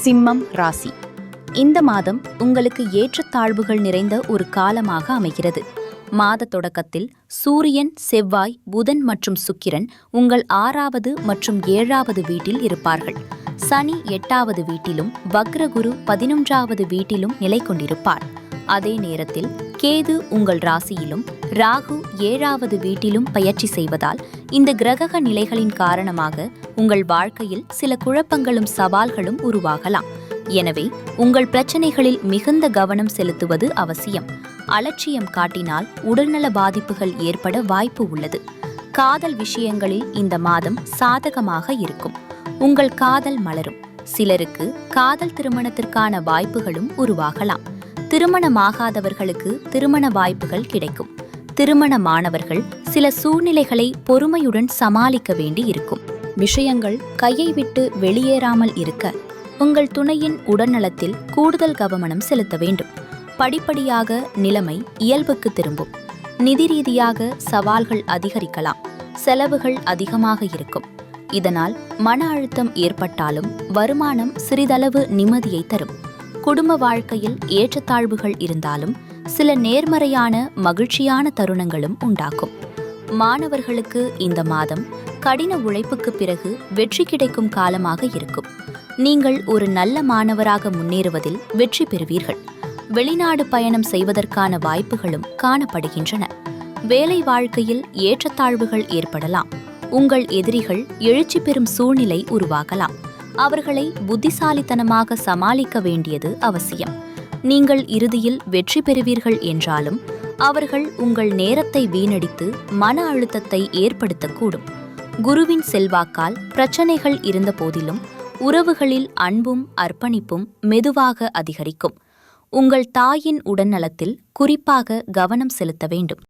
சிம்மம் ராசி. இந்த மாதம் உங்களுக்கு ஏற்றத்தாழ்வுகள் நிறைந்த ஒரு காலமாக அமைகிறது. மாத தொடக்கத்தில் சூரியன், செவ்வாய், புதன் மற்றும் சுக்கிரன் உங்கள் 6வது மற்றும் 7வது வீட்டில் இருப்பார்கள். சனி 8வது வீட்டிலும் வக்ரகுரு 11வது வீட்டிலும் நிலை கொண்டிருப்பார். அதே நேரத்தில் கேது உங்கள் ராசியிலும் ராகு 7வது வீட்டிலும் பயிற்சி செய்வதால் இந்த கிரக நிலைகளின் காரணமாக உங்கள் வாழ்க்கையில் சில குழப்பங்களும் சவால்களும் உருவாகலாம். எனவே உங்கள் பிரச்சனைகளில் மிகுந்த கவனம் செலுத்துவது அவசியம். அலட்சியம் காட்டினால் உடல்நல பாதிப்புகள் ஏற்பட வாய்ப்பு உள்ளது. காதல் விஷயங்களில் இந்த மாதம் சாதகமாக இருக்கும். உங்கள் காதல் மலரும். சிலருக்கு காதல் திருமணத்திற்கான வாய்ப்புகளும் உருவாகலாம். திருமணமாகாதவர்களுக்கு திருமண வாய்ப்புகள் கிடைக்கும். திருமணமானவர்கள் சில சூழ்நிலைகளை பொறுமையுடன் சமாளிக்க வேண்டி இருக்கும். விஷயங்கள் கையை விட்டு வெளியேறாமல் இருக்க உங்கள் துணையின் உடல்நலத்தில் கூடுதல் கவனம் செலுத்த வேண்டும். படிப்படியாக நிலைமை இயல்புக்கு திரும்பும். நிதி ரீதியாக சவால்கள் அதிகரிக்கலாம். செலவுகள் அதிகமாக இருக்கும். இதனால் மன அழுத்தம் ஏற்பட்டாலும் வருமானம் சிறிதளவு நிம்மதியை தரும். குடும்ப வாழ்க்கையில் ஏற்றத்தாழ்வுகள் இருந்தாலும் சில நேர்மறையான மகிழ்ச்சியான தருணங்களும் உண்டாக்கும். மாணவர்களுக்கு இந்த மாதம் கடின உழைப்புக்கு பிறகு வெற்றி கிடைக்கும் காலமாக இருக்கும். நீங்கள் ஒரு நல்ல மாணவராக முன்னேறுவதில் வெற்றி பெறுவீர்கள். வெளிநாடு பயணம் செய்வதற்கான வாய்ப்புகளும் காணப்படுகின்றன. வேலை வாழ்க்கையில் ஏற்றத்தாழ்வுகள் ஏற்படலாம். உங்கள் எதிரிகள் எழுச்சி பெறும் சூழ்நிலை உருவாகலாம். அவர்களை புத்திசாலித்தனமாக சமாளிக்க வேண்டியது அவசியம். நீங்கள் இறுதியில் வெற்றி பெறுவீர்கள் என்றாலும் அவர்கள் உங்கள் நேரத்தை வீணடித்து மன அழுத்தத்தை ஏற்படுத்தக்கூடும். குருவின் செல்வாக்கால் பிரச்சனைகள் இருந்த போதிலும் உறவுகளில் அன்பும் அர்ப்பணிப்பும் மெதுவாக அதிகரிக்கும். உங்கள் தாயின் உடல்நலத்தில் குறிப்பாக கவனம் செலுத்த வேண்டும்.